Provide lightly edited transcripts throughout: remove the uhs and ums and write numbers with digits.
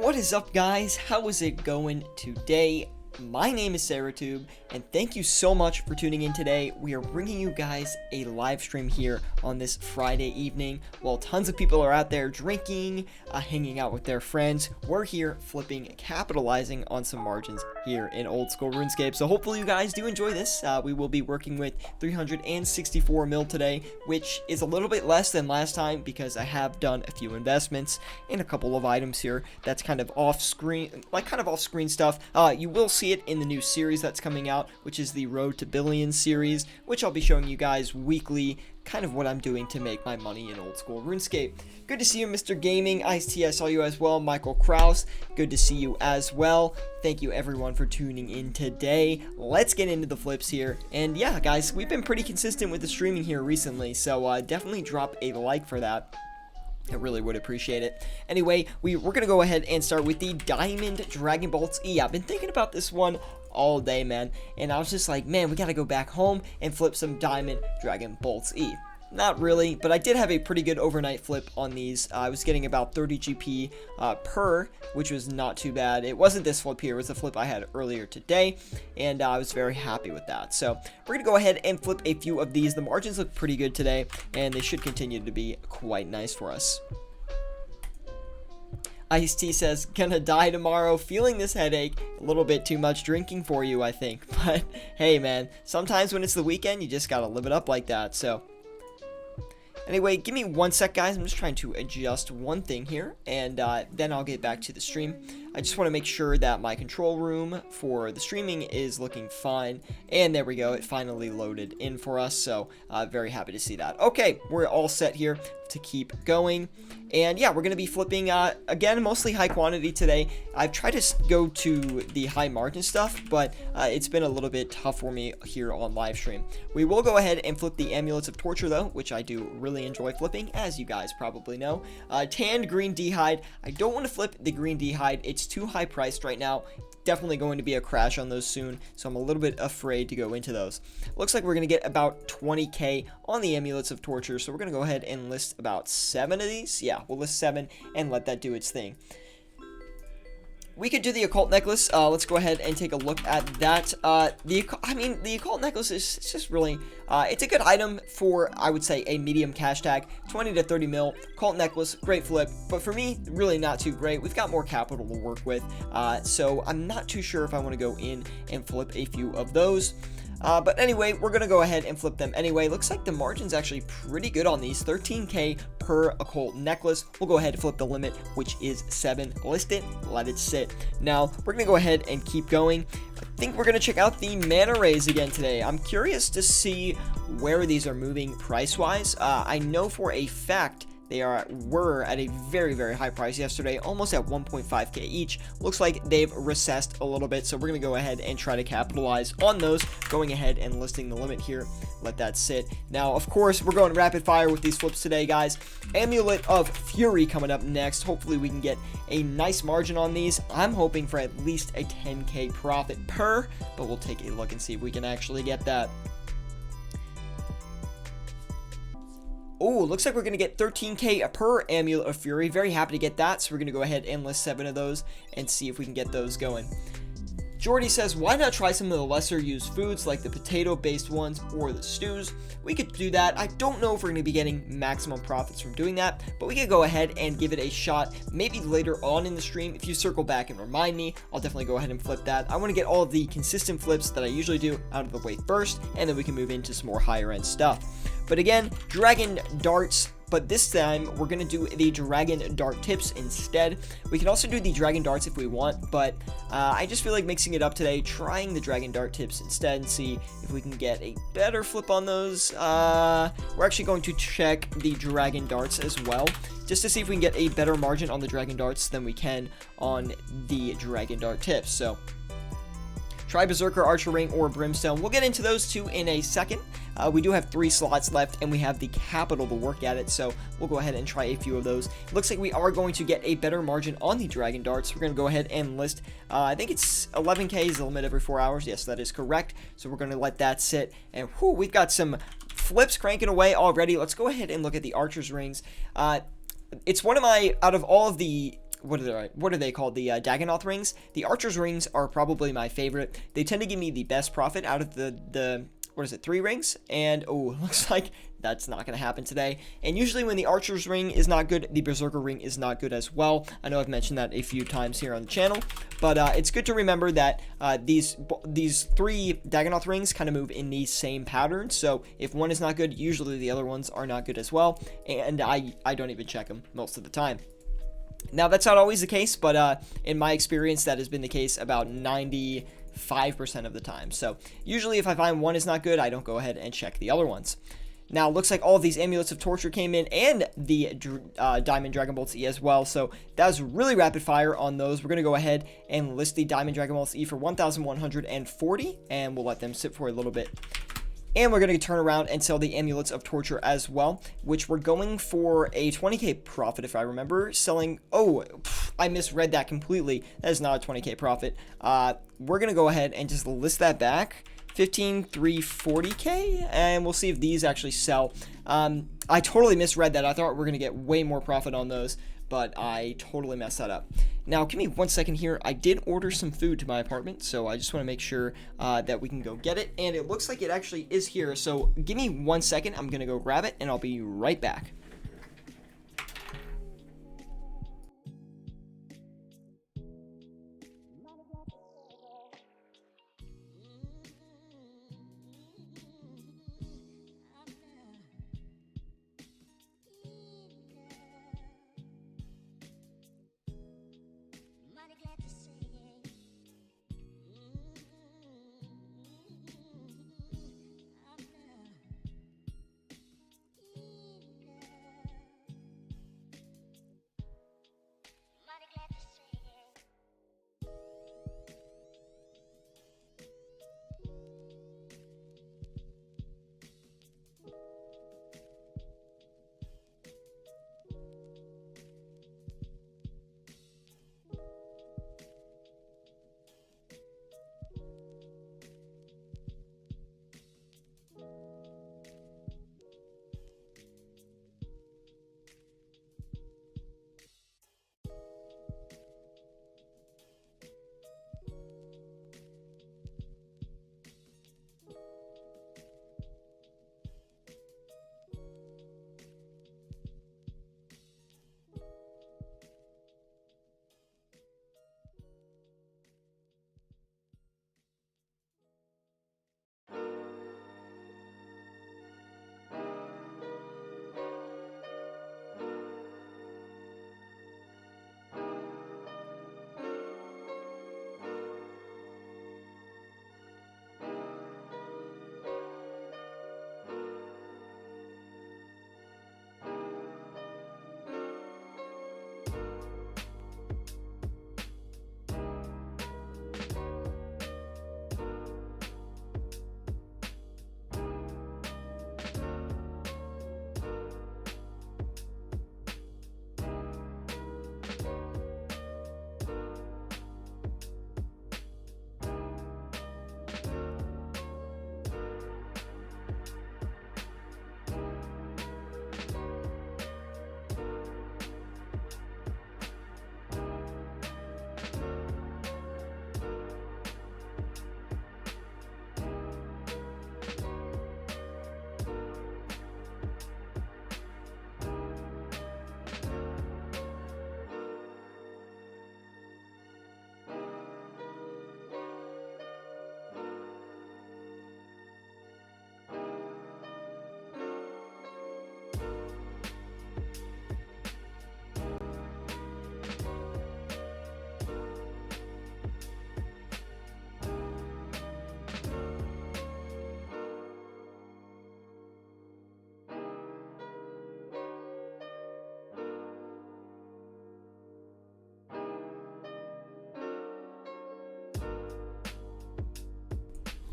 What is up, guys? How is it going today? My name is Syratube, and thank you so much for tuning in today. We are bringing you guys a live stream here on this Friday evening. While tons of people are out there drinking, hanging out with their friends, we're here flipping, capitalizing on some margins here in old school RuneScape. So hopefully you guys do enjoy this. We will be working with 364 mil today, which is a little bit less than last time because I have done a few investments in a couple of items here. That's kind of off screen, stuff. You will see it in the new series that's coming out, which is the Road to Billions series, which I'll be showing you guys weekly, kind of what I'm doing to make my money in old school RuneScape. Good to see you, Mr. Gaming. Ice-T, I saw you as well. Michael Kraus, good to see you as well. Thank you everyone for tuning in today. Let's get into the flips here. And yeah, guys, we've been pretty consistent with the streaming here recently, so definitely drop a like for that. I really would appreciate it. Anyway, we're going to go ahead and start with the Diamond Dragon Bolts E. I've been thinking about this one all day, man. And I was just like, man, we got to go back home and flip some Diamond Dragon Bolts E. Not really, but I did have a pretty good overnight flip on these. I was getting about 30 GP per, which was not too bad. It wasn't this flip here, it was the flip I had earlier today, and I was very happy with that. So we're going to go ahead and flip a few of these. The margins look pretty good today, and they should continue to be quite nice for us. Ice-T says, gonna die tomorrow, feeling this headache, a little bit too much drinking for you, I think. But hey, man, sometimes when it's the weekend, you just gotta live it up like that, so. Anyway, give me one sec, guys. I'm just trying to adjust one thing here, and then I'll get back to the stream. I just want to make sure that my control room for the streaming is looking fine, and there we go. It finally loaded in for us, so very happy to see that. Okay, we're all set here to keep going. And yeah, we're going to be flipping, again, mostly high quantity today. I've tried to go to the high margin stuff, but it's been a little bit tough for me here on live stream. We will go ahead and flip the Amulets of Torture, though, which I do really enjoy flipping, as you guys probably know. Tanned green D-hide. I don't want to flip the green D-hide. It's too high priced right now. Definitely going to be a crash on those soon, so I'm a little bit afraid to go into those. Looks like we're going to get about 20k on the Amulets of Torture, so we're going to go ahead and list about 7 of these. Yeah, we'll list 7 and let that do its thing. We could do the Occult Necklace. Let's go ahead and take a look at that. The Occult Necklace is just really, it's a good item for, I would say, a medium cash tag. 20 to 30 mil. Occult Necklace, great flip. But for me, really not too great. We've got more capital to work with. So I'm not too sure if I want to go in and flip a few of those. But anyway, we're going to go ahead and flip them anyway. Looks like the margin's actually pretty good on these. 13k per Occult Necklace. We'll go ahead and flip the limit, which is 7. List it, let it sit. Now, we're going to go ahead and keep going. I think we're going to check out the Manta Rays again today. I'm curious to see where these are moving price-wise. I know for a fact they were at a very, very high price yesterday, almost at 1.5k each. Looks like they've recessed a little bit, so we're going to go ahead and try to capitalize on those, going ahead and listing the limit here. Let that sit. Now, of course, we're going rapid fire with these flips today, guys. Amulet of Fury coming up next. Hopefully, we can get a nice margin on these. I'm hoping for at least a 10k profit per, but we'll take a look and see if we can actually get that. Oh, looks like we're going to get 13k per Amulet of Fury. Very happy to get that, so we're going to go ahead and list 7 of those and see if we can get those going. Jordy says, why not try some of the lesser used foods like the potato-based ones or the stews? We could do that. I don't know if we're going to be getting maximum profits from doing that, but we could go ahead and give it a shot maybe later on in the stream. If you circle back and remind me, I'll definitely go ahead and flip that. I want to get all of the consistent flips that I usually do out of the way first, and then we can move into some more higher end stuff. But again, Dragon Darts, but this time we're going to do the Dragon Dart Tips instead. We can also do the Dragon Darts if we want, but I just feel like mixing it up today, trying the Dragon Dart Tips instead and see if we can get a better flip on those. We're actually going to check the Dragon Darts as well, just to see if we can get a better margin on the Dragon Darts than we can on the Dragon Dart Tips. So try Berserker, Archer Ring, or Brimstone. We'll get into those two in a second. We do have 3 slots left, and we have the capital to work at it, so we'll go ahead and try a few of those. It looks like we are going to get a better margin on the Dragon Darts. We're going to go ahead and list, I think it's 11k is the limit every 4 hours. Yes, that is correct. So we're going to let that sit, and whew, we've got some flips cranking away already. Let's go ahead and look at the Archer's Rings. It's one of my, out of all of the what are they called? The Dagannoth rings. The Archer's rings are probably my favorite. They tend to give me the best profit out of the what is it, 3 rings? And oh, looks like that's not going to happen today. And usually when the Archer's ring is not good, the Berserker ring is not good as well. I know I've mentioned that a few times here on the channel, but it's good to remember that these 3 Dagannoth rings kind of move in the same pattern. So if one is not good, usually the other ones are not good as well. And I don't even check them most of the time. Now, that's not always the case, but in my experience, that has been the case about 95% of the time. So usually if I find one is not good, I don't go ahead and check the other ones. Now, it looks like all of these Amulets of Torture came in, and the Diamond Dragon Bolts E as well. So that was really rapid fire on those. We're going to go ahead and list the Diamond Dragon Bolts E for 1,140, and we'll let them sit for a little bit. And we're going to turn around and sell the Amulets of Torture as well, which we're going for a 20k profit, if I remember. Selling... Oh, I misread that completely. That is not a 20k profit. We're going to go ahead and just list that back. 15,340k, and we'll see if these actually sell. I totally misread that. I thought we were going to get way more profit on those, but I totally messed that up. Now, give me 1 second here. I did order some food to my apartment, so I just want to make sure that we can go get it, and it looks like it actually is here, so give me 1 second. I'm going to go grab it, and I'll be right back.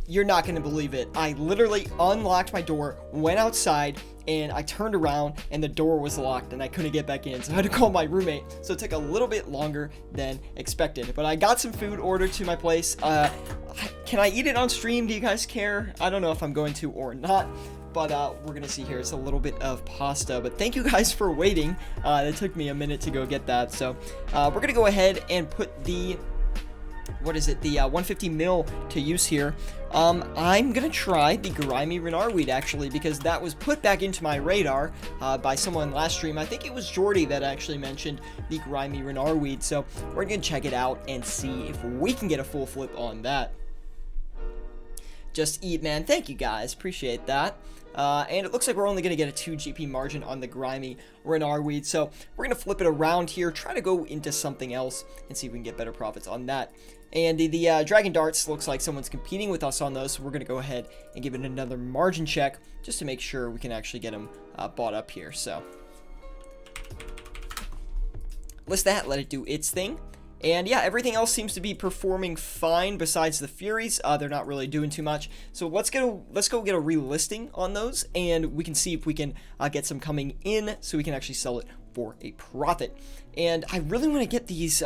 You're not going to believe it. I literally unlocked my door, went outside, and I turned around and the door was locked and I couldn't get back in. So I had to call my roommate. So it took a little bit longer than expected. But I got some food ordered to my place. Can I eat it on stream? Do you guys care? I don't know if I'm going to or not. but we're gonna see here. It's a little bit of pasta, but thank you guys for waiting. It took me a minute to go get that. So we're gonna go ahead and put the, what is it, the 150 mil to use here. I'm gonna try the grimy Renarweed actually, because that was put back into my radar by someone last stream. I think it was Jordy that actually mentioned the grimy Renarweed, so we're gonna check it out and see if we can get a full flip on that. Just eat, man. Thank you guys, appreciate that. And it looks like we're only going to get a 2 GP margin on the grimy Renarweed, so we're going to flip it around here, try to go into something else, and see if we can get better profits on that. And the Dragon Darts looks like someone's competing with us on those, so we're going to go ahead and give it another margin check, just to make sure we can actually get them bought up here. So list that, let it do its thing. And yeah, everything else seems to be performing fine besides the Furies. They're not really doing too much. So let's go get a relisting on those, and we can see if we can get some coming in so we can actually sell it for a profit. And I really want to get these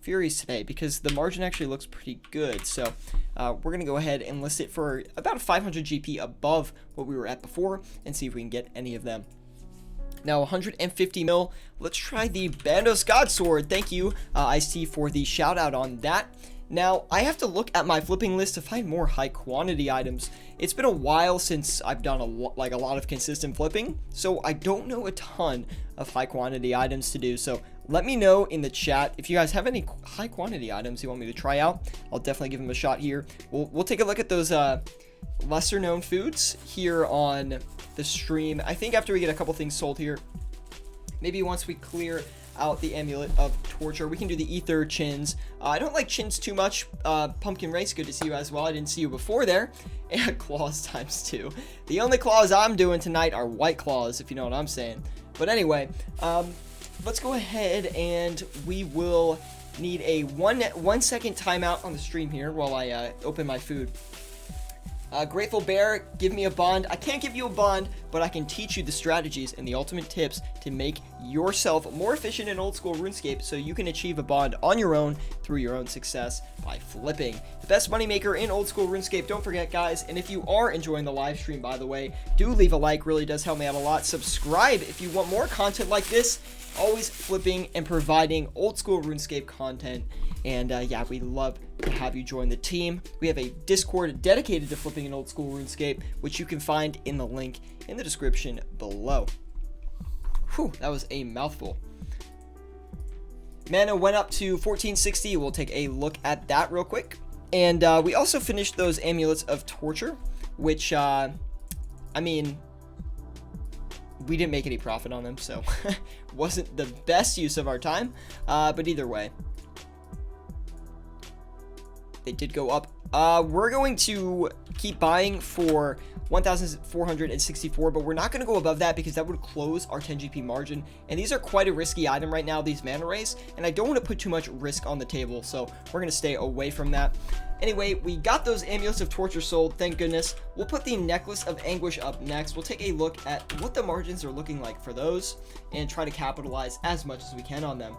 Furies today because the margin actually looks pretty good. So we're going to go ahead and list it for about 500 GP above what we were at before and see if we can get any of them. Now 150 mil, let's try the Bandos Godsword. Thank you, Ice-T, for the shout out on that. Now, I have to look at my flipping list to find more high quantity items. It's been a while since I've done a lot of consistent flipping, so I don't know a ton of high quantity items to do. So let me know in the chat if you guys have any high quantity items you want me to try out. I'll definitely give them a shot here. We'll take a look at those lesser known foods here on the stream. I think after we get a couple things sold here, maybe once we clear out the Amulet of Torture, we can do the Ether Chins. I don't like chins too much. Pumpkin Race, good to see you as well. I didn't see you before there. And claws ×2. The only claws I'm doing tonight are white claws, if you know what I'm saying. But anyway, let's go ahead and we will need a one second timeout on the stream here while I open my food. Grateful Bear, give me a bond. I can't give you a bond, but I can teach you the strategies and the ultimate tips to make yourself more efficient in old school RuneScape so you can achieve a bond on your own through your own success by flipping. The best moneymaker in old school RuneScape, don't forget guys, and if you are enjoying the live stream by the way, do leave a like, really does help me out a lot. Subscribe if you want more content like this, always flipping and providing old school RuneScape content. And yeah, we'd love to have you join the team. We have a Discord dedicated to flipping in old school RuneScape, which you can find in the link in the description below. Whew, that was a mouthful. Mana went up to 1460. We'll take a look at that real quick. And we also finished those Amulets of Torture, which, I mean, we didn't make any profit on them, so wasn't the best use of our time. But either way, they did go up. We're going to keep buying for 1,464, but we're not going to go above that because that would close our 10 GP margin. And these are quite a risky item right now, these Manta Rays, and I don't want to put too much risk on the table, so we're going to stay away from that. Anyway, we got those Amulets of Torture sold, thank goodness. We'll put the Necklace of Anguish up next. We'll take a look at what the margins are looking like for those and try to capitalize as much as we can on them.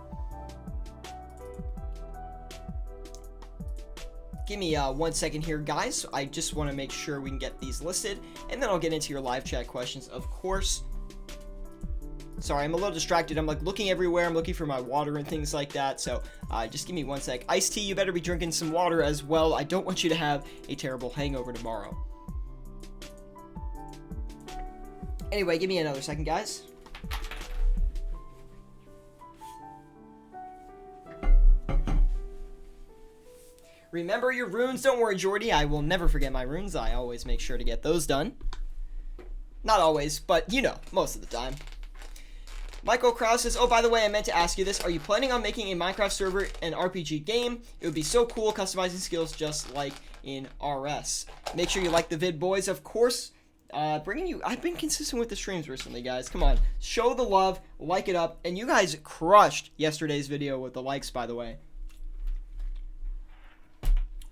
Give me 1 second here, guys. I just want to make sure we can get these listed, and then I'll get into your live chat questions, of course. Sorry, I'm a little distracted. I'm like looking everywhere. I'm looking for my water and things like that, so just give me 1 sec. Ice-T, you better be drinking some water as well. I don't want you to have a terrible hangover tomorrow. Anyway, give me another second, guys. Remember your runes. Don't worry, Jordy. I will never forget my runes. I always make sure to get those done. Not always, but you know, most of the time. Michael Krause says, oh, by the way, I meant to ask you this. Are you planning on making a Minecraft server an RPG game? It would be so cool customizing skills just like in RS. Make sure you like the vid, boys. Of course, I've been consistent with the streams recently, guys. Come on. Show the love. Like it up. And you guys crushed yesterday's video with the likes, by the way.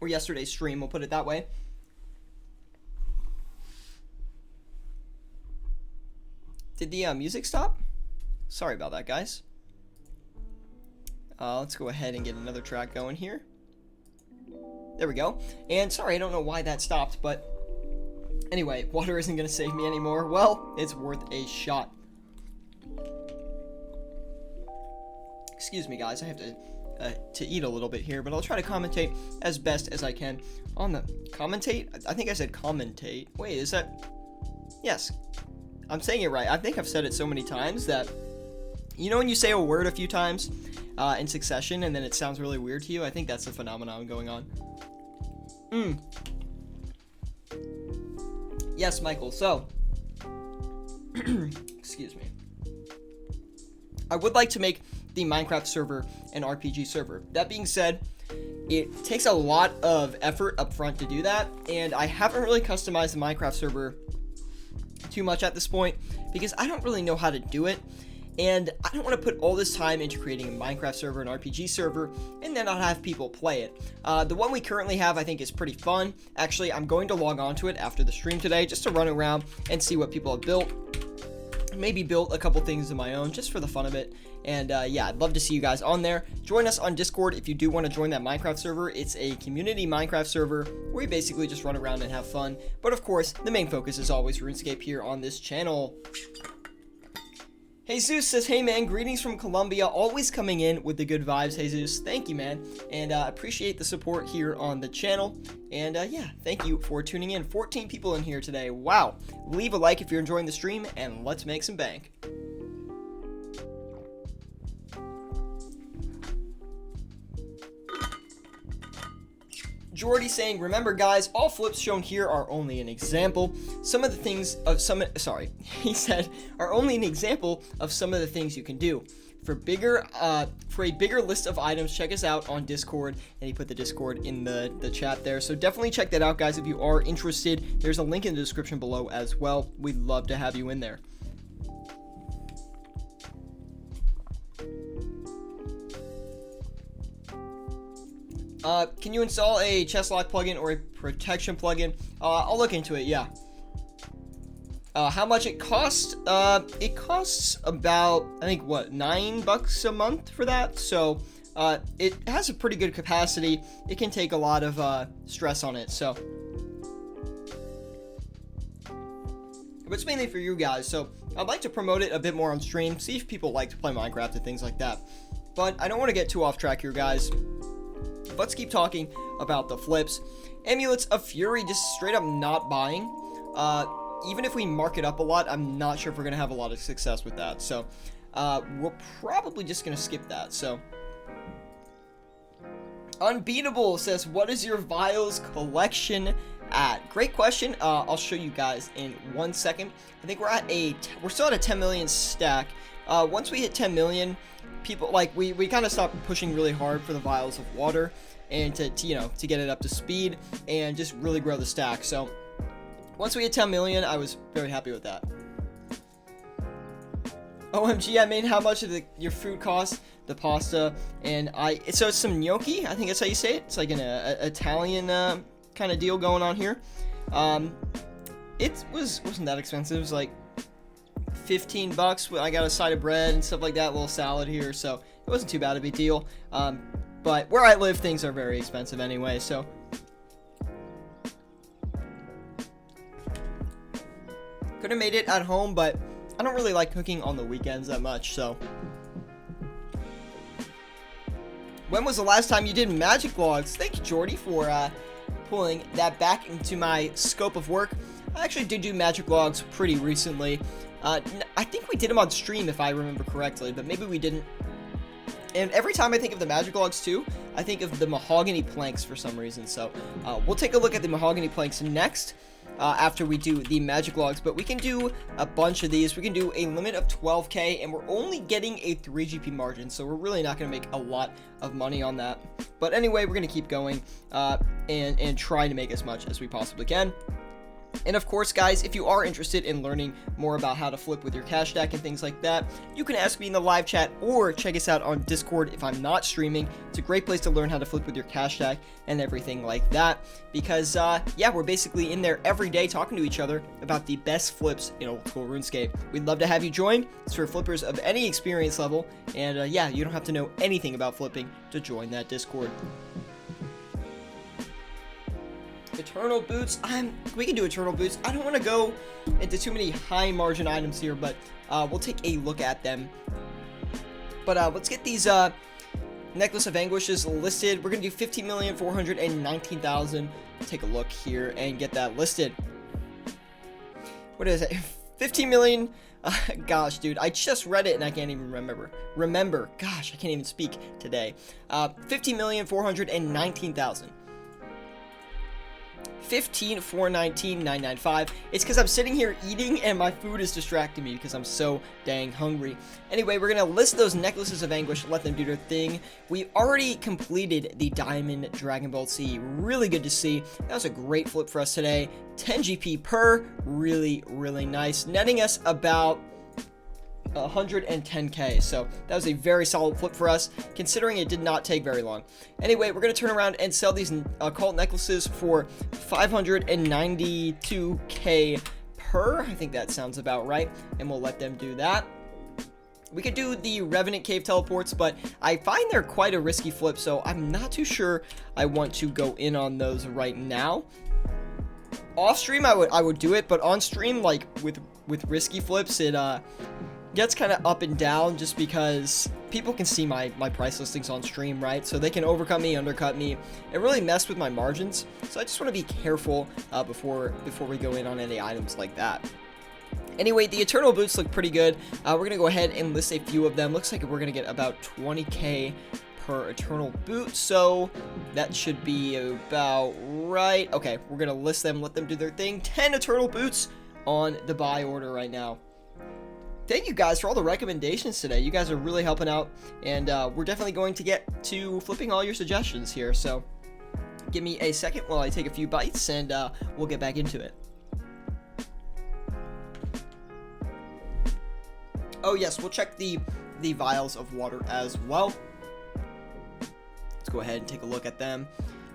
Or yesterday's stream, we'll put it that way. Did the music stop? Sorry about that, guys. Let's go ahead and get another track going here. There we go. And sorry, I don't know why that stopped, but Anyway, water isn't going to save me anymore. Well, it's worth a shot. Excuse me, guys. I have to eat a little bit here, but I'll try to commentate as best as I can on the... Commentate? I think I said commentate. Wait, is that... Yes. I'm saying it right. I think I've said it so many times that... You know when you say a word a few times in succession and then it sounds really weird to you? I think that's the phenomenon going on. Yes, Michael. So, excuse me. I would like to make the Minecraft server an RPG server. That being said, it takes a lot of effort up front to do that, and I haven't really customized the Minecraft server too much at this point because I don't really know how to do it. And I don't want to put all this time into creating a Minecraft server, an RPG server, and then not have people play it. The one we currently have, I think, is pretty fun. Actually, I'm going to log on to it after the stream today just to run around and see what people have built. Maybe built a couple things of my own just for the fun of it. And yeah, I'd love to see you guys on there. Join us on Discord if you do want to join that Minecraft server. It's a community Minecraft server where we basically just run around and have fun. But of course, the main focus is always RuneScape here on this channel. Jesus says, hey man, greetings from Colombia, always coming in with the good vibes, Jesus. Thank you, man, and appreciate the support here on the channel. And yeah, thank you for tuning in. 14 people in here today. Wow. Leave a like if you're enjoying the stream, and let's make some bank. Jordy saying, remember guys, all flips shown here are only an example. He said, are only an example of some of the things you can do. For a bigger list of items, check us out on Discord, and he put the Discord in the chat there. So definitely check that out, guys, if you are interested. There's a link in the description below as well. We'd love to have you in there. Can you install a chest lock plugin or a protection plugin? I'll look into it, yeah. How much it costs? It costs about, I think, what, $9 a month for that? So, it has a pretty good capacity. It can take a lot of, stress on it, so. But it's mainly for you guys, so I'd like to promote it a bit more on stream, see if people like to play Minecraft and things like that. But I don't want to get too off track here, guys. Let's keep talking about the flips. Amulets of Fury, just straight up not buying. Even if we mark it up a lot, I'm not sure if we're going to have a lot of success with that. So, we're probably just going to skip that. So, Unbeatable says, what is your vials collection at? Great question. I'll show you guys in 1 second. I think we're still at a 10 million stack. Once we hit 10 million, people, like, we kind of stopped pushing really hard for the vials of water and to get it up to speed and just really grow the stack. So once we hit 10 million, I was very happy with that. OMG, I mean, how much of your food costs? The pasta, and so it's some gnocchi, I think that's how you say it. It's like an Italian kind of deal going on here. It wasn't that expensive. It was like $15. I got a side of bread and stuff like that, a little salad here, so it wasn't too bad of a deal. But where I live, things are very expensive anyway, so. Could have made it at home, but I don't really like cooking on the weekends that much, so. When was the last time you did magic logs? Thank you, Jordy, for pulling that back into my scope of work. I actually did do magic logs pretty recently. I think we did them on stream, if I remember correctly, but maybe we didn't. And every time I think of the magic logs too, I think of the mahogany planks for some reason. So we'll take a look at the mahogany planks next after we do the magic logs. But we can do a bunch of these. We can do a limit of 12k, and we're only getting a 3 GP margin, so we're really not going to make a lot of money on that. But anyway, we're going to keep going and try to make as much as we possibly can. And of course, guys, if you are interested in learning more about how to flip with your cash stack and things like that, you can ask me in the live chat or check us out on Discord if I'm not streaming. It's a great place to learn how to flip with your cash stack and everything like that, because yeah, we're basically in there every day talking to each other about the best flips in old school RuneScape. We'd love to have you join. It's for flippers of any experience level, and yeah, you don't have to know anything about flipping to join that Discord. Eternal boots. We can do eternal boots. I don't want to go into too many high margin items here, but we'll take a look at them. But let's get these Necklace of Anguishes listed. We're gonna do 15,419,000. Take a look here and get that listed. What is it? 15 million. Gosh, dude, I just read it and I can't even remember. Gosh, I can't even speak today. 15,419,000. 15,419,995. It's because I'm sitting here eating and my food is distracting me because I'm so dang hungry. Anyway, we're gonna list those Necklaces of Anguish, let them do their thing. We already completed the Diamond Dragon Ball Z. Really good to see. That was a great flip for us today. 10 GP per. Really, really nice. Netting us about 110k, so that was a very solid flip for us, considering it did not take very long. Anyway, we're going to turn around and sell these Occult Necklaces for 592k per. I think that sounds about right, and we'll let them do that. We could do the Revenant Cave Teleports, but I find they're quite a risky flip, so I'm not too sure I want to go in on those right now. Off stream, I would do it, but on stream, like with risky flips, it gets kind of up and down just because people can see my price listings on stream, right? So they can overcut me, undercut me, and really mess with my margins. So I just want to be careful before we go in on any items like that. Anyway, the Eternal Boots look pretty good. We're going to go ahead and list a few of them. Looks like we're going to get about 20k per Eternal Boot, so that should be about right. Okay, we're going to list them, let them do their thing. 10 Eternal Boots on the buy order right now. Thank you guys for all the recommendations today. You guys are really helping out, and we're definitely going to get to flipping all your suggestions here. So give me a second while I take a few bites, and we'll get back into it. Oh yes, we'll check the vials of water as well. Let's go ahead and take a look at them.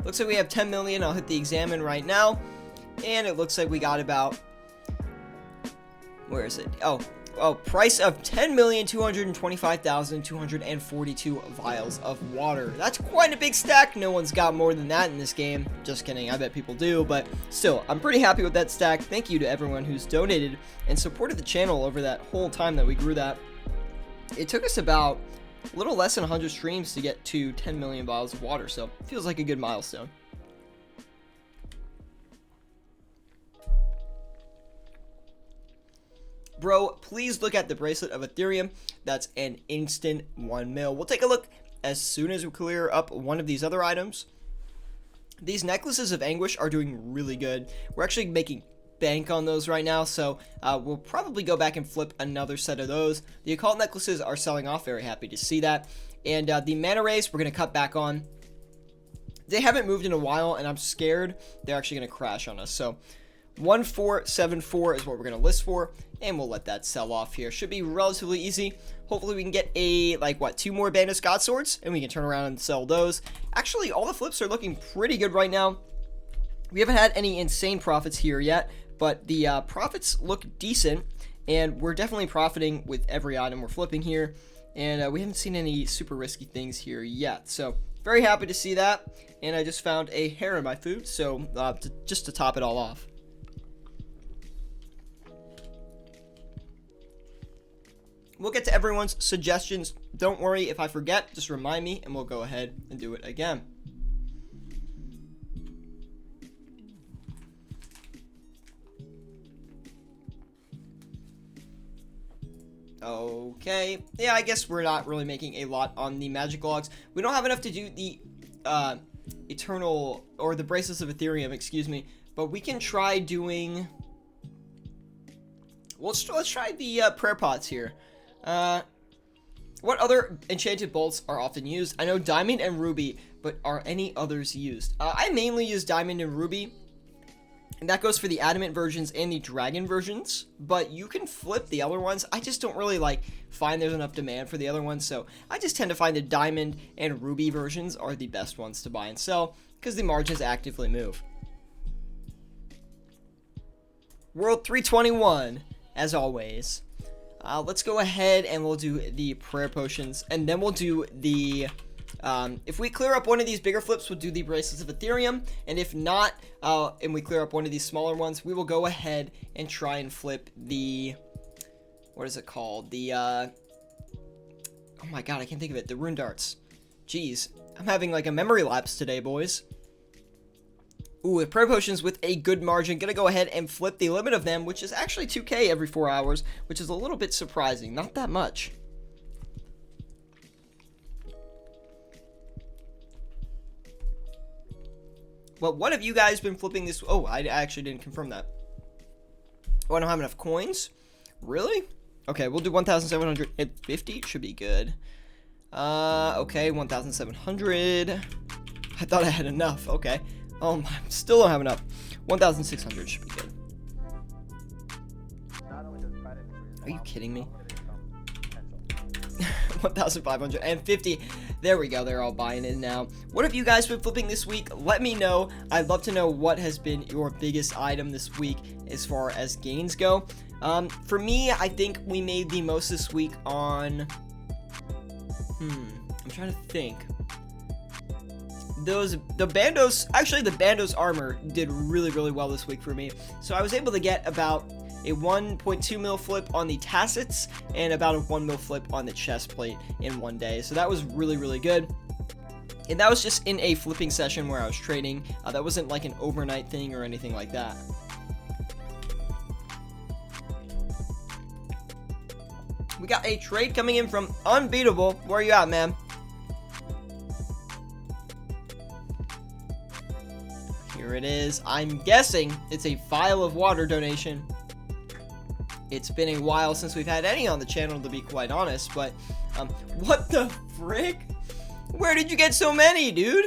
Looks like we have 10 million. I'll hit the examine right now, and it looks like we got about, where is it? Oh, price of 10,225,242 vials of water. That's quite a big stack. No one's got more than that in this game. Just kidding. I bet people do, but still, I'm pretty happy with that stack. Thank you to everyone who's donated and supported the channel over that whole time that we grew that. It took us about a little less than 100 streams to get to 10 million vials of water, so it feels like a good milestone. Bro, please look at the Bracelet of Ethereum. That's an instant 1 mil. We'll take a look as soon as we clear up one of these other items. These Necklaces of Anguish are doing really good. We're actually making bank on those right now, so we'll probably go back and flip another set of those. The Occult Necklaces are selling off. Very happy to see that. And the Manta Rays, we're going to cut back on. They haven't moved in a while, and I'm scared they're actually going to crash on us. So 1474 is what we're going to list for, and we'll let that sell off here. Should be relatively easy. Hopefully we can get a, like, what, 2 more Band of God Swords, and we can turn around and sell those. Actually, all the flips are looking pretty good right now. We haven't had any insane profits here yet, but the profits look decent, and we're definitely profiting with every item we're flipping here, and we haven't seen any super risky things here yet. So very happy to see that, and I just found a hair in my food, so just to top it all off. We'll get to everyone's suggestions. Don't worry if I forget, just remind me and we'll go ahead and do it again. Okay, yeah, I guess we're not really making a lot on the magic logs. We don't have enough to do the Eternal, or the Bracelets of Ethereum, excuse me, but we can try doing, let's try the prayer pots here. What other enchanted bolts are often used? I know Diamond and Ruby, but are any others used? I mainly use Diamond and Ruby, and that goes for the Adamant versions and the Dragon versions, but you can flip the other ones. I just don't really find there's enough demand for the other ones, so I just tend to find the Diamond and Ruby versions are the best ones to buy and sell, because the margins actively move. World 321, as always. Let's go ahead and we'll do the prayer potions, and then we'll do the If we clear up one of these bigger flips, we'll do the Bracelets of Ethereum, and if not, and we clear up one of these smaller ones, we will go ahead and try and flip the, what is it called? The, oh my god, I can't think of it, the Rune Darts. Jeez, I'm having like a memory lapse today, boys. Ooh, with Prayer Potions with a good margin, gonna go ahead and flip the limit of them, which is actually 2k every 4 hours, which is a little bit surprising, not that much. Well, what have you guys been flipping this? Oh, I actually didn't confirm that. Oh, I don't have enough coins? Really? Okay, we'll do 1,750. Should be good. Okay, 1,700. I thought I had enough. Okay. Oh, I still don't have enough. 1,600 should be good. Are you kidding me? 1,550. There we go. They're all buying in now. What have you guys been flipping this week? Let me know. I'd love to know what has been your biggest item this week as far as gains go. For me, I think we made the most this week on... I'm trying to think. The Bandos armor did really, really well this week for me. So I was able to get about a 1.2 mil flip on the tassets and about a 1 mil flip on the chest plate in one day. So that was really, really good. And that was just in a flipping session where I was trading. That wasn't like an overnight thing or anything like that. We got a trade coming in from Unbeatable. Where are you at, man? Here it is. I'm guessing it's a vial of water donation. It's been a while since we've had any on the channel, to be quite honest, but, what the frick? Where did you get so many, dude?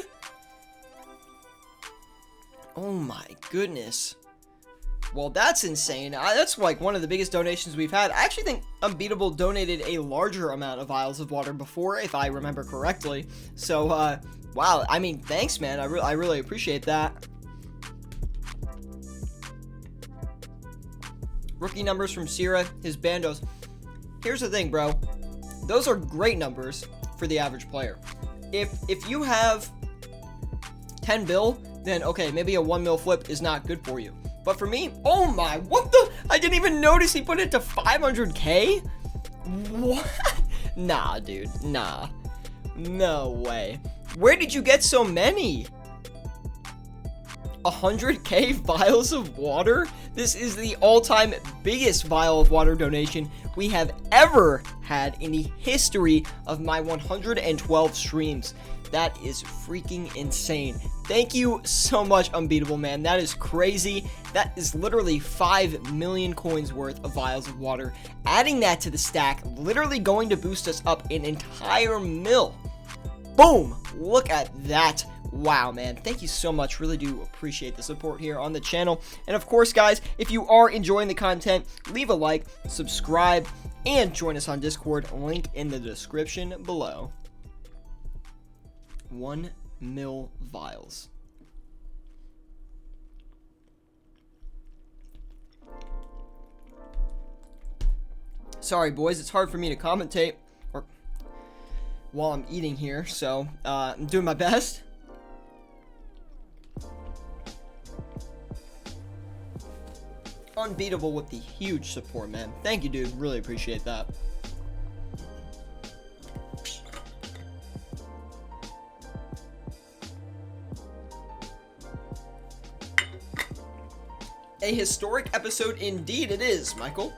Oh my goodness. Well, that's insane. That's like one of the biggest donations we've had. I actually think Unbeatable donated a larger amount of vials of water before, if I remember correctly. So, wow. I mean, thanks, man. I really appreciate that. Rookie numbers from Syra, his Bandos. Here's the thing, bro. Those are great numbers for the average player. If you have 10 bill, then okay, maybe a 1 mil flip is not good for you. But for me, oh my, what the? I didn't even notice he put it to 500k? What? Nah, dude, nah. No way. Where did you get so many? 100k vials of water? This is the all-time biggest vial of water donation we have ever had in the history of my 112 streams. That is freaking insane. Thank you so much, Unbeatable, man. That is crazy. That is literally 5 million coins worth of vials of water. Adding that to the stack, literally going to boost us up an entire mil. Boom! Look at that. Wow, man. Thank you so much. Really do appreciate the support here on the channel. And of course, guys, if you are enjoying the content, leave a like, subscribe, and join us on Discord. Link in the description below. 1 mil vials. Sorry, boys. It's hard for me to commentate while I'm eating here, so I'm doing my best. Unbeatable with the huge support, man. Thank you, dude. Really appreciate that. A historic episode indeed it is, Michael.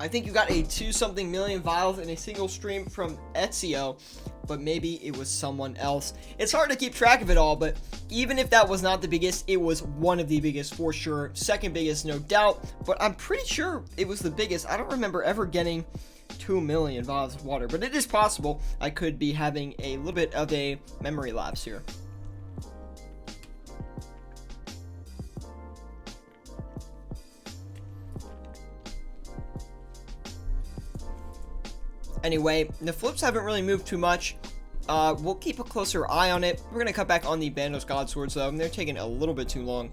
I think you got a 2-something million vials in a single stream from Ezio, but maybe it was someone else. It's hard to keep track of it all, but even if that was not the biggest, it was one of the biggest for sure. Second biggest, no doubt, but I'm pretty sure it was the biggest. I don't remember ever getting 2 million vials of water, but it is possible. I could be having a little bit of a memory lapse here. Anyway, the flips haven't really moved too much. We'll keep a closer eye on it. We're going to cut back on the Bandos God Swords, though, and they're taking a little bit too long.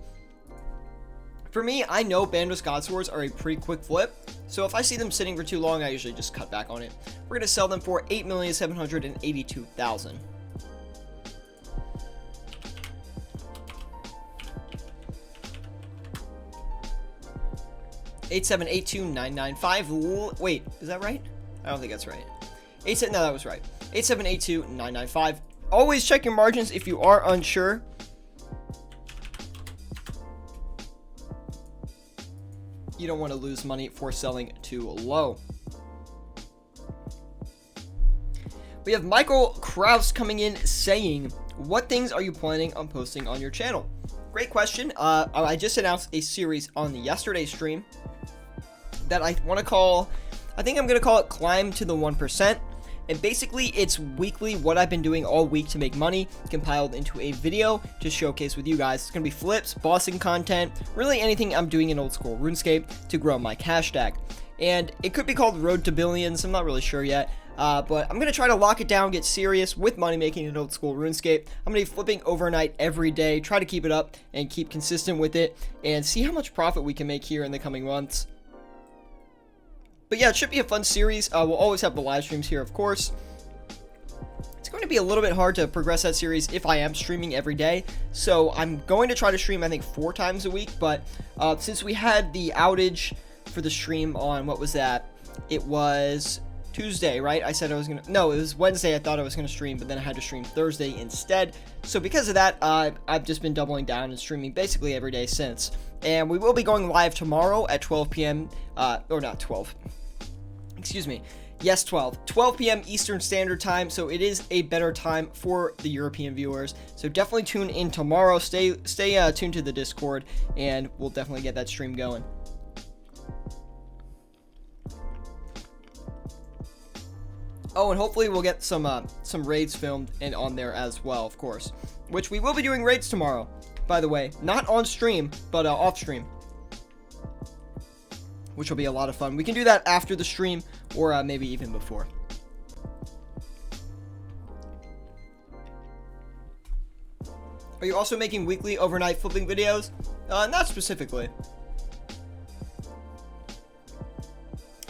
For me, I know Bandos God Swords are a pretty quick flip, So if I see them sitting for too long, I usually just cut back on it. We're going to sell them for $8,782,000. $8,782,995. Wait, is that right? I don't think that's right. No, that was right. $8,782,995. Always check your margins if you are unsure. You don't want to lose money for selling too low. We have Michael Kraus coming in saying, what things are you planning on posting on your channel? Great question. I just announced a series on the yesterday's stream that I want to call, I think I'm going to call it Climb to the 1%. And basically, it's weekly what I've been doing all week to make money, compiled into a video to showcase with you guys. It's going to be flips, bossing content, really anything I'm doing in old school RuneScape to grow my cash stack. And it could be called Road to Billions, I'm not really sure yet. But I'm going to try to lock it down, get serious with money making in old school RuneScape. I'm going to be flipping overnight every day, try to keep it up and keep consistent with it, and see how much profit we can make here in the coming months. But yeah, it should be a fun series. We'll always have the live streams here, of course. It's going to be a little bit hard to progress that series if I am streaming every day. So I'm going to try to stream, I think, 4 times a week. But since we had the outage for the stream on, what was that? It was Tuesday, right? I said I was going to... No, it was Wednesday. I thought I was going to stream, but then I had to stream Thursday instead. So because of that, I've just been doubling down and streaming basically every day since. And we will be going live tomorrow at 12 p.m. Or not 12. Excuse me. Yes, 12 p.m. Eastern Standard Time, so it is a better time for the European viewers. So definitely tune in tomorrow. Stay tuned to the Discord, and we'll definitely get that stream going. Oh, and hopefully we'll get some raids filmed and on there as well, of course. Which we will be doing raids tomorrow, by the way. Not on stream, but off stream. Which will be a lot of fun. We can do that after the stream, or maybe even before. Are you also making weekly overnight flipping videos? Not specifically.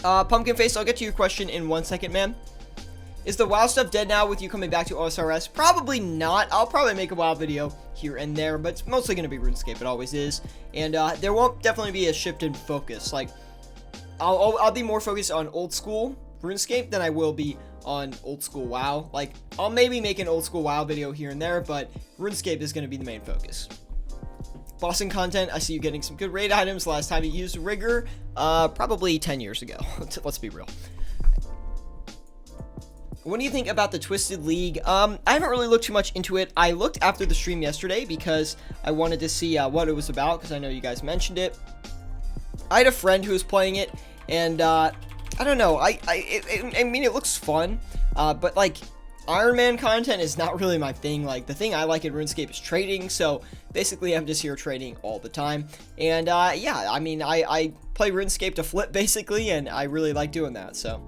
Pumpkin Face, I'll get to your question in 1 second, man. Is the WoW stuff dead now with you coming back to OSRS? Probably not. I'll probably make a WoW video here and there, but it's mostly going to be RuneScape. It always is. And there won't definitely be a shift in focus. Like, I'll be more focused on old school RuneScape than I will be on old school WoW. Like, I'll maybe make an old school WoW video here and there, but RuneScape is going to be the main focus. Bossing content, I see you getting some good raid items. Last time you used Rigor, probably 10 years ago. Let's be real. What do you think about the Twisted League? I haven't really looked too much into it. I looked after the stream yesterday because I wanted to see what it was about, because I know you guys mentioned it. I had a friend who was playing it, and I don't know. I mean, it looks fun, but like Iron Man content is not really my thing. Like, the thing I like in RuneScape is trading, so basically I'm just here trading all the time. And yeah, I mean, I play RuneScape to flip basically, and I really like doing that. So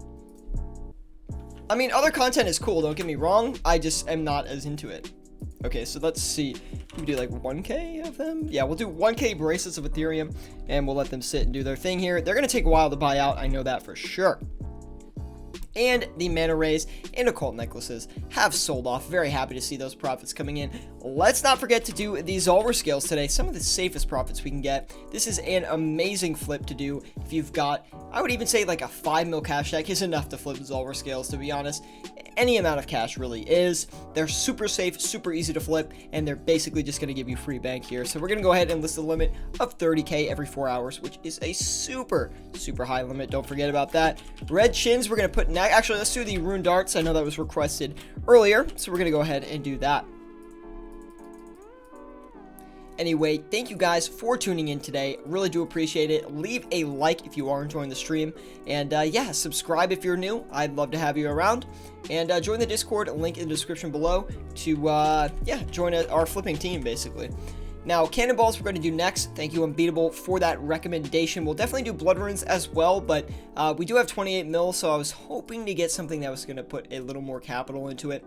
I mean, other content is cool, don't get me wrong. I just am not as into it. Okay, so let's see. We do like 1k of them? Yeah, we'll do 1k bracelets of Ethereum, and we'll let them sit and do their thing here. They're going to take a while to buy out, I know that for sure. And the Manta Rays and Occult Necklaces have sold off. Very happy to see those profits coming in. Let's not forget to do the Zulver scales today. Some of the safest profits we can get. This is an amazing flip to do if you've got, I would even say like a 5 mil cash stack is enough to flip Zulver scales, to be honest. Any amount of cash really is. They're super safe, super easy to flip, and they're basically just going to give you free bank here. So we're going to go ahead and list a limit of 30k every 4 hours, which is a super high limit. Don't forget about that. Red Chins, we're going to put next. Actually, let's do the Rune Darts. I know that was requested earlier, so we're going to go ahead and do that. Anyway, thank you guys for tuning in today. Really do appreciate it. Leave a like if you are enjoying the stream. And yeah, subscribe if you're new. I'd love to have you around. And join the Discord, link in the description below to, yeah, join our flipping team, basically. Now, Cannonballs we're going to do next. Thank you, Unbeatable, for that recommendation. We'll definitely do Blood Runes as well, but we do have 28 mil, so I was hoping to get something that was going to put a little more capital into it.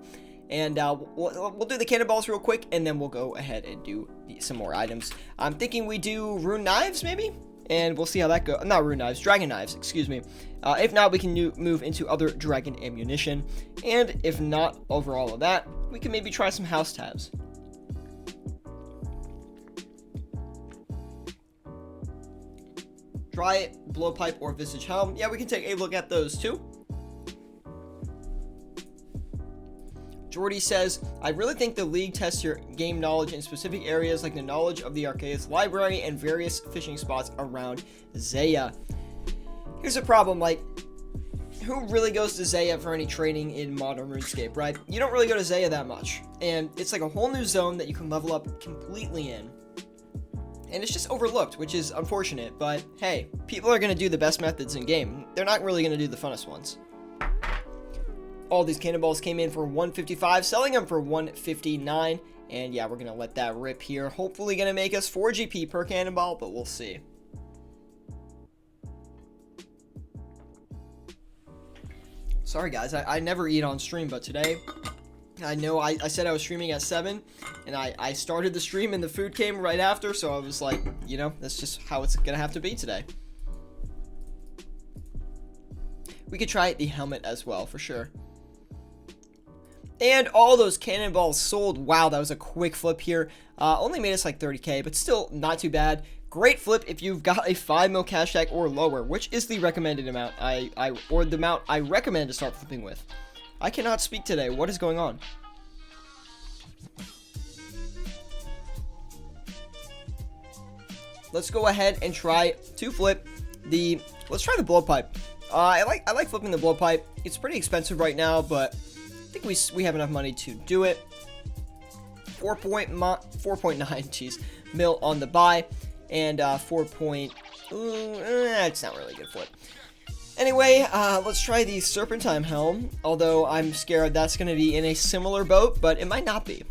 And we'll do the Cannonballs real quick, and then we'll go ahead and do some more items. I'm thinking we do Rune Knives, maybe? and we'll see how that goes. Not rune knives, dragon knives, excuse me. If not, we can move into other dragon ammunition, and if not over all of that, we can maybe try some house tabs. Try Blowpipe or Visage Helm. Yeah, we can take a look at those too. Jordy says, I really think the league tests your game knowledge in specific areas like the knowledge of the Arceus library and various fishing spots around Zaya. Here's a problem, like, who really goes to Zaya for any training in modern RuneScape, right? You don't really go to Zaya that much, and it's like a whole new zone that you can level up completely in. And it's just overlooked, which is unfortunate, but hey, people are going to do the best methods in game. They're not really going to do the funnest ones. All these Cannonballs came in for 155, selling them for 159, and yeah, we're going to let that rip here. Hopefully going to make us 4 GP per Cannonball, but we'll see. Sorry guys, I never eat on stream, but today, I know I said I was streaming at 7, and I started the stream and the food came right after, so I was like, you know, that's just how it's going to have to be today. We could try the helmet as well, for sure. And all those Cannonballs sold. Wow, that was a quick flip here. Only made us like 30k, but still not too bad. Great flip if you've got a 5 mil cash tag or lower, which is the recommended amount or the amount I recommend to start flipping with. I cannot speak today. What is going on? Let's go ahead and try to flip the. Let's try the Blowpipe. I like flipping the Blowpipe. It's pretty expensive right now, but I think we have enough money to do it. 4.9 mil on the buy, and 4. It's not really a good flip. Anyway, let's try the Serpentine Helm, although I'm scared that's going to be in a similar boat, but it might not be.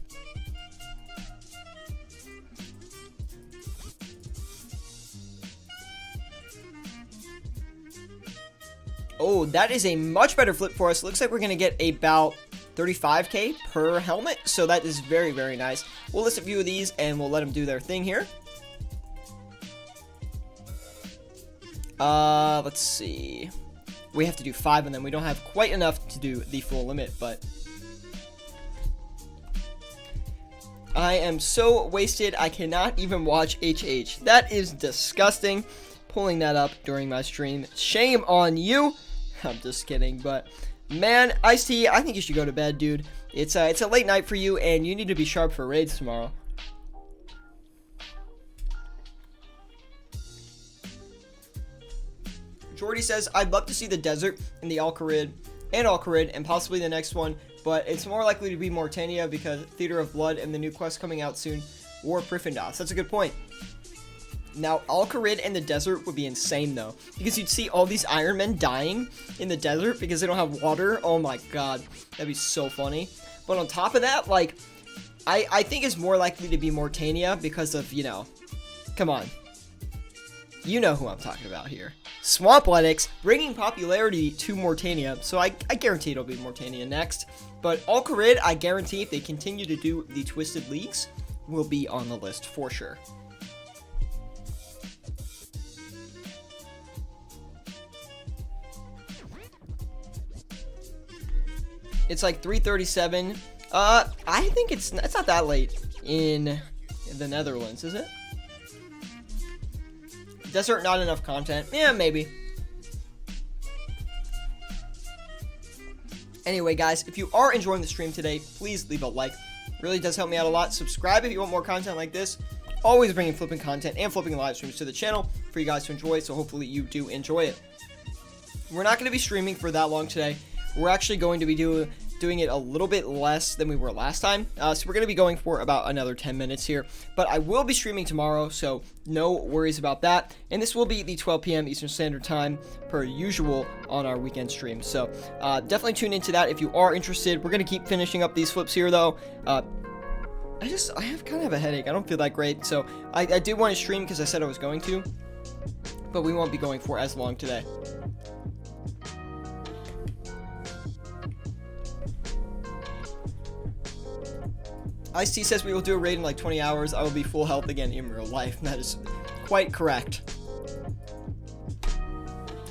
Oh, that is a much better flip for us. Looks like we're going to get about 35k per helmet, so that is very, very nice. We'll list a few of these, and we'll let them do their thing here. Let's see. We have to do 5 of them. We don't have quite enough to do the full limit, but I am so wasted, I cannot even watch HH. That is disgusting. Pulling that up during my stream. Shame on you. I'm just kidding, but man, Ice-T, I think you should go to bed, dude. It's a late night for you, and you need to be sharp for raids tomorrow. Jordy says, I'd love to see the desert in the Alcarid, and possibly the next one, but it's more likely to be Mortania because Theater of Blood and the new quest coming out soon, War of Prifendas. That's a good point. Now, Alcarid and the desert would be insane, though, because you'd see all these Iron Men dying in the desert because they don't have water. Oh my god, that'd be so funny. But on top of that, like, I think it's more likely to be Mortania because of, you know, come on. You know who I'm talking about here. Swampletics bringing popularity to Mortania, so I guarantee it'll be Mortania next. But Alcarid, I guarantee if they continue to do the Twisted Leagues, will be on the list for sure. It's like 3:37. I think it's not that late in the Netherlands, is it? Desert, not enough content. Yeah, maybe. Anyway, guys, if you are enjoying the stream today, please leave a like. It really does help me out a lot. Subscribe if you want more content like this. Always bringing flipping content and flipping live streams to the channel for you guys to enjoy, so hopefully you do enjoy it. We're not going to be streaming for that long today. We're actually going to be doing it a little bit less than we were last time. So we're going to be going for about another 10 minutes here. But I will be streaming tomorrow, so no worries about that. And this will be the 12 p.m. Eastern Standard Time per usual on our weekend stream. So definitely tune into that if you are interested. We're going to keep finishing up these flips here, though. I have kind of a headache. I don't feel that great. So I did want to stream because I said I was going to. But we won't be going for as long today. Ice-T says we will do a raid in like 20 hours. I will be full health again in real life. That is quite correct.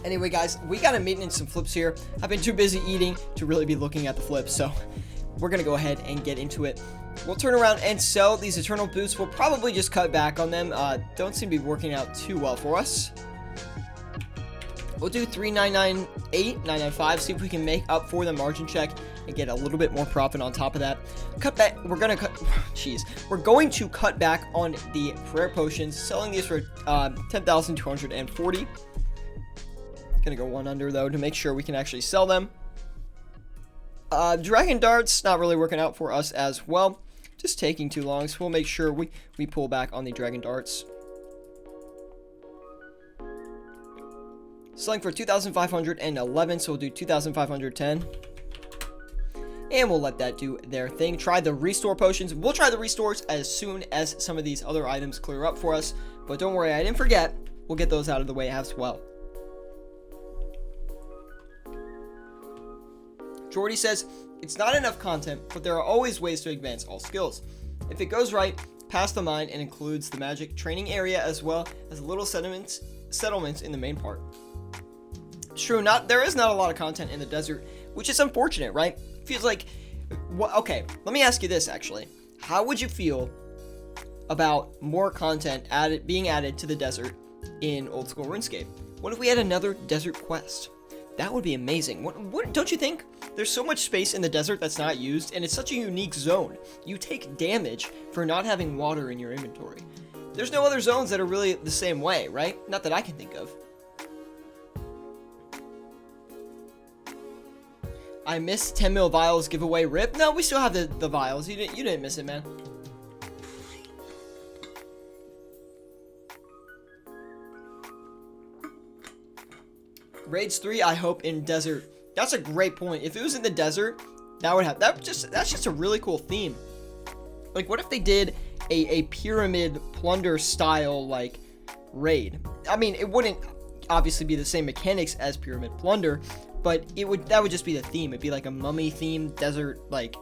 Anyway, guys, we gotta maintenance some flips here. I've been too busy eating to really be looking at the flips, so we're gonna go ahead and get into it. We'll turn around and sell these Eternal Boots. We'll probably just cut back on them. Don't seem to be working out too well for us. We'll do 3,998, 995, see if we can make up for the margin check and get a little bit more profit on top of that. Cut back, we're going to cut back on the prayer potions, selling these for 10,240. Gonna go one under though to make sure we can actually sell them. Dragon darts not really working out for us as well, just taking too long, so we'll make sure we pull back on the dragon darts. Selling for 2,511, so we'll do 2,510. And we'll let that do their thing. Try the restore potions. We'll try the restores as soon as some of these other items clear up for us. But don't worry, I didn't forget. We'll get those out of the way as well. Jordy says, it's not enough content, but there are always ways to advance all skills. If it goes right, past the mine and includes the magic training area as well as little settlements in the main part. It's true, there is not a lot of content in the desert, which is unfortunate, right? Feels like, okay, let me ask you this actually. How would you feel about more content being added to the desert in old school RuneScape? What if we had another desert quest? That would be amazing. What don't you think? There's so much space in the desert that's not used, and it's such a unique zone. You take damage for not having water in your inventory. There's no other zones that are really the same way, right? Not that I can think of. I missed 10 mil vials giveaway. Rip. No, we still have the vials. You didn't miss it, man. Raids 3, I hope in desert. That's a great point. If it was in the desert, that's just a really cool theme. Like, what if they did a pyramid plunder style like raid? I mean, it wouldn't obviously be the same mechanics as pyramid plunder, but that would just be the theme. It'd be like a mummy theme, desert, like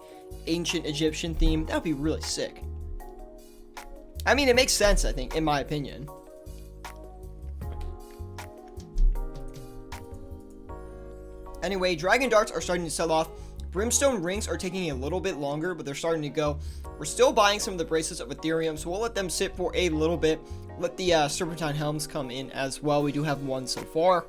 ancient Egyptian theme. That would be really sick. I mean, it makes sense, I think, in my opinion. Anyway, dragon darts are starting to sell off. Brimstone rings are taking a little bit longer, but they're starting to go. We're still buying some of the bracelets of Ethereum, so we'll let them sit for a little bit. Let the Serpentine Helms come in as well. We do have one so far.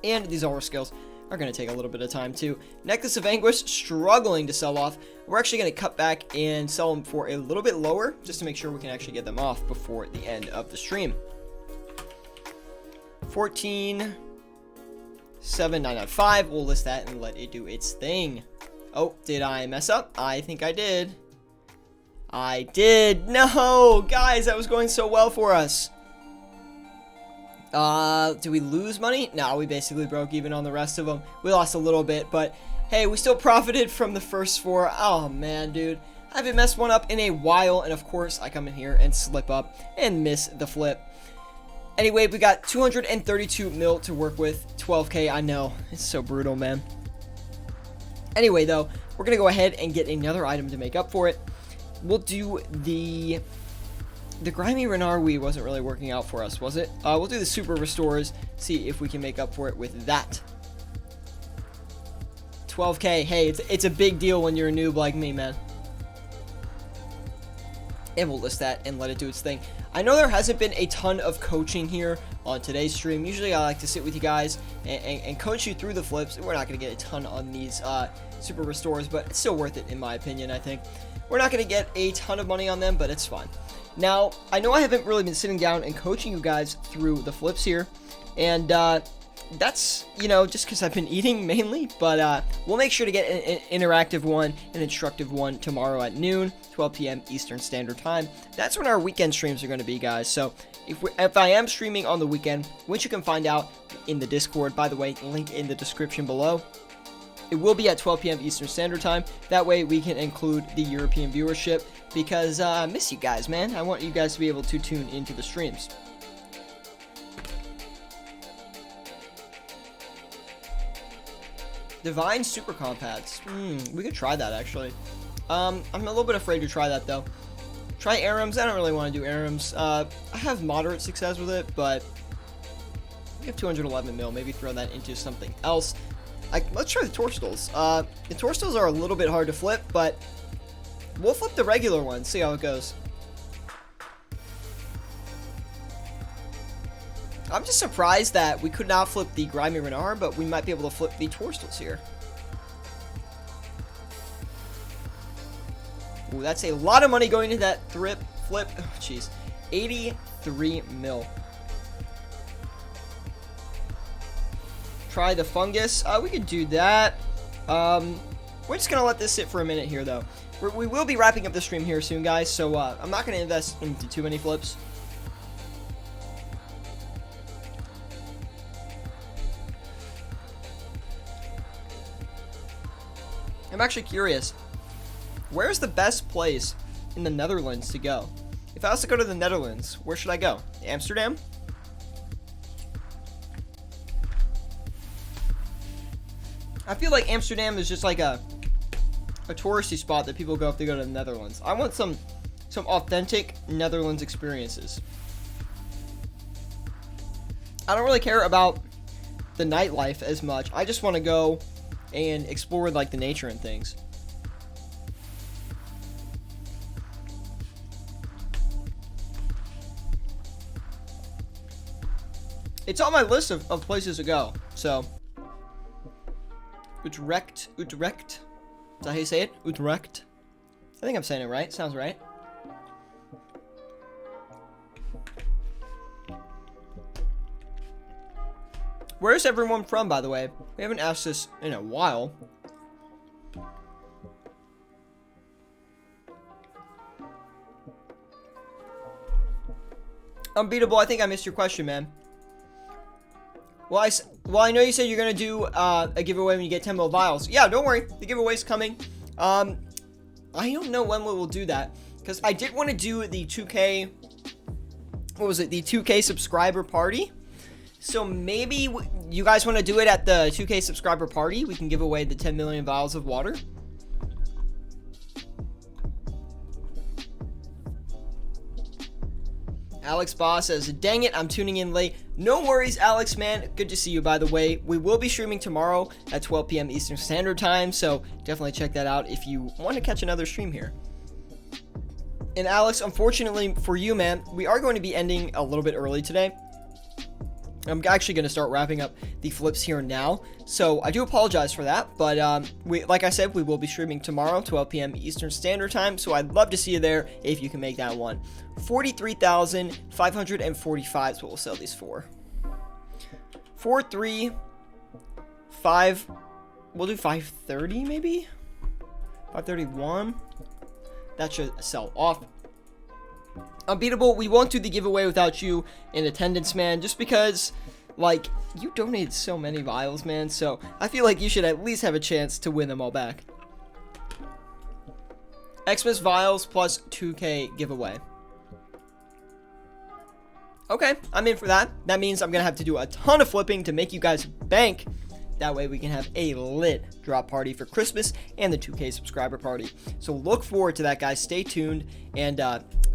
And these aura skills are going to take a little bit of time too. Necklace of Anguish, struggling to sell off. We're actually going to cut back and sell them for a little bit lower, just to make sure we can actually get them off before the end of the stream. 14,795. We'll list that and let it do its thing. Oh, did I mess up? I think I did. I did. No, guys, that was going so well for us. Did we lose money? No, we basically broke even on the rest of them. We lost a little bit, but hey, we still profited from the first four. Oh man, dude, I haven't messed one up in a while, and of course I come in here and slip up and miss the flip. Anyway, we got 232 mil to work with. 12k, I know, it's so brutal, man. Anyway, though, we're gonna go ahead and get another item to make up for it. We'll do the Grimy Renard Weed wasn't really working out for us, was it? We'll do the Super Restores, see if we can make up for it with that. 12k, hey, it's a big deal when you're a noob like me, man. And we'll list that and let it do its thing. I know there hasn't been a ton of coaching here on today's stream. Usually I like to sit with you guys and coach you through the flips. We're not going to get a ton on these Super Restores, but it's still worth it in my opinion, I think. We're not going to get a ton of money on them, but it's fun. Now, I know I haven't really been sitting down and coaching you guys through the flips here, and that's, you know, just because I've been eating mainly, but we'll make sure to get an interactive one, an instructive one tomorrow at noon, 12 p.m. Eastern Standard Time. That's when our weekend streams are going to be, guys, so if I am streaming on the weekend, which you can find out in the Discord, by the way, link in the description below, it will be at 12 p.m. Eastern Standard Time. That way we can include the European viewership, because I miss you guys, man. I want you guys to be able to tune into the streams. Divine Super Compads. We could try that, actually. I'm a little bit afraid to try that, though. Try Arams. I don't really want to do Arams. I have moderate success with it, but have 211 mil. Maybe throw that into something else. Let's try the Torstals. The Torstals are a little bit hard to flip, but we'll flip the regular ones. See how it goes. I'm just surprised that we could not flip the Grimy Renar, but we might be able to flip the Torstals here. Ooh, that's a lot of money going into that flip. Oh, jeez. 83 mil. Try the Fungus. We could do that. We're just going to let this sit for a minute here, though. We will be wrapping up the stream here soon, guys, so I'm not going to invest into too many flips. I'm actually curious. Where's the best place in the Netherlands to go? If I was to go to the Netherlands, where should I go? Amsterdam? I feel like Amsterdam is just like a touristy spot that people go if they go to the Netherlands. I want some authentic Netherlands experiences. I don't really care about the nightlife as much. I just want to go and explore like the nature and things. It's on my list of places to go. So Utrecht. Is that how you say it? Utrecht. I think I'm saying it right. Sounds right. Where's everyone from, by the way? We haven't asked this in a while. Unbeatable, I think I missed your question, man. Well, I know you said you're going to do a giveaway when you get 10 mil vials. Yeah, don't worry. The giveaway's coming. I don't know when we will do that. Because I did want to do the 2K... What was it? The 2K subscriber party. So maybe you guys want to do it at the 2K subscriber party. We can give away the 10 million vials of water. Alex Boss says, dang it, I'm tuning in late. No worries, Alex, man. Good to see you, by the way. We will be streaming tomorrow at 12 p.m. Eastern Standard Time, so definitely check that out if you want to catch another stream here. And Alex, unfortunately for you, man, we are going to be ending a little bit early today. I'm actually going to start wrapping up the flips here now, so I do apologize for that, but like I said, we will be streaming tomorrow, 12 p.m. Eastern Standard Time, so I'd love to see you there if you can make that one. 43,545 is what we'll sell these for. 435, we'll do 530 maybe? 531? That should sell off. Unbeatable, we won't do the giveaway without you in attendance, man, just because, like, you donated so many vials, man, so I feel like you should at least have a chance to win them all back. Xmas vials plus 2K giveaway. Okay, I'm in for that. That means I'm going to have to do a ton of flipping to make you guys bank. That way we can have a lit drop party for Christmas and the 2K subscriber party. So look forward to that, guys. Stay tuned, and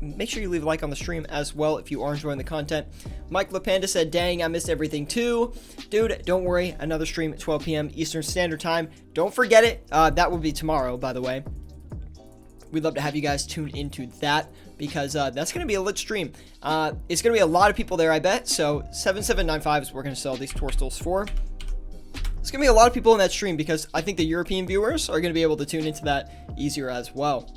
make sure you leave a like on the stream as well if you are enjoying the content. Mike LaPanda said, dang, I missed everything too. Dude, don't worry. Another stream at 12 p.m. Eastern Standard Time. Don't forget it. That will be tomorrow, by the way. We'd love to have you guys tune into that because that's going to be a lit stream. It's going to be a lot of people there, I bet. So 7795 is what we're going to sell these Torstals for. There's going to be a lot of people in that stream because I think the European viewers are going to be able to tune into that easier as well.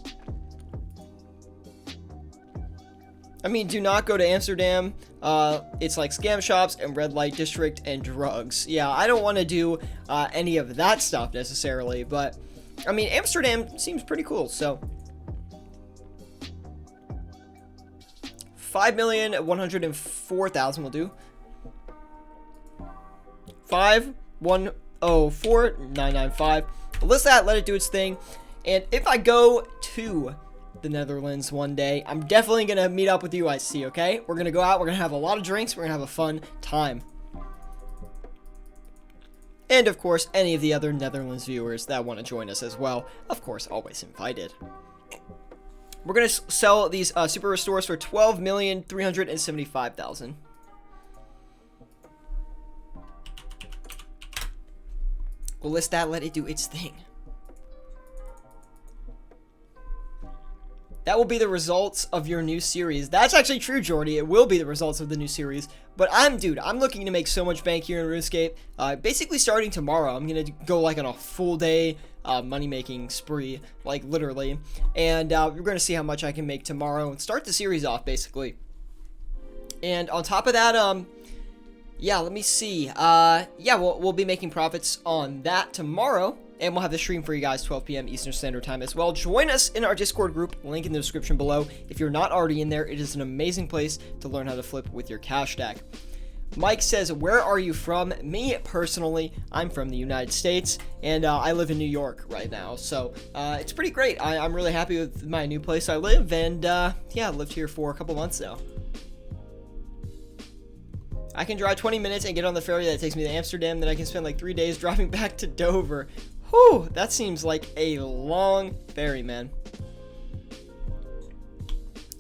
I mean, do not go to Amsterdam. It's like scam shops and red light district and drugs. Yeah, I don't want to do any of that stuff necessarily, but I mean, Amsterdam seems pretty cool, so 5,104,000 will do. 5,104,995. List that, let it do its thing. And if I go to the Netherlands one day, I'm definitely gonna meet up with you, IC, okay? We're gonna go out, we're gonna have a lot of drinks, we're gonna have a fun time. And of course, any of the other Netherlands viewers that want to join us as well, of course, always invited. We're gonna sell these Super Restores for 12,375,000. We'll list that, let it do its thing. That will be the results of your new series. That's actually true, Jordy. It will be the results of the new series. But I'm looking to make so much bank here in RuneScape. Basically starting tomorrow, I'm going to go like on a full day money-making spree, like literally. And we're going to see how much I can make tomorrow and start the series off, basically. And on top of that, yeah, let me see. Yeah, we'll be making profits on that tomorrow. And we'll have the stream for you guys 12 p.m. Eastern Standard Time as well. Join us in our Discord group, link in the description below. If you're not already in there, it is an amazing place to learn how to flip with your cash stack. Mike says, where are you from? Me, personally, I'm from the United States, and I live in New York right now. So it's pretty great. I'm really happy with my new place I live, and yeah, I lived here for a couple months now. I can drive 20 minutes and get on the ferry that takes me to Amsterdam, then I can spend like 3 days driving back to Dover. Whew, that seems like a long ferry, man.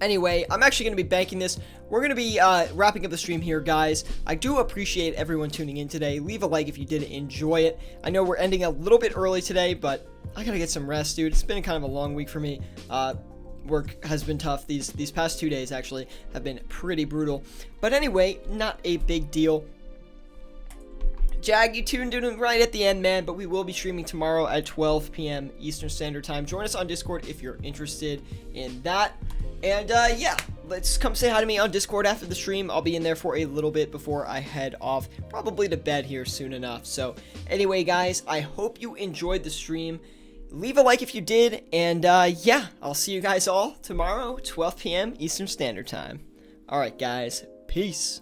Anyway, I'm actually going to be banking this. We're going to be wrapping up the stream here, guys. I do appreciate everyone tuning in today. Leave a like if you did enjoy it. I know we're ending a little bit early today, but I got to get some rest, dude. It's been kind of a long week for me. Work has been tough. These past 2 days, actually, have been pretty brutal. But anyway, not a big deal. Jag, you tuned in right at the end, man, but we will be streaming tomorrow at 12 p.m. Eastern Standard Time. Join us on Discord if you're interested in that. And, yeah, let's come say hi to me on Discord after the stream. I'll be in there for a little bit before I head off, probably to bed here soon enough. So, anyway, guys, I hope you enjoyed the stream. Leave a like if you did, and, yeah, I'll see you guys all tomorrow, 12 p.m. Eastern Standard Time. Alright, guys, peace.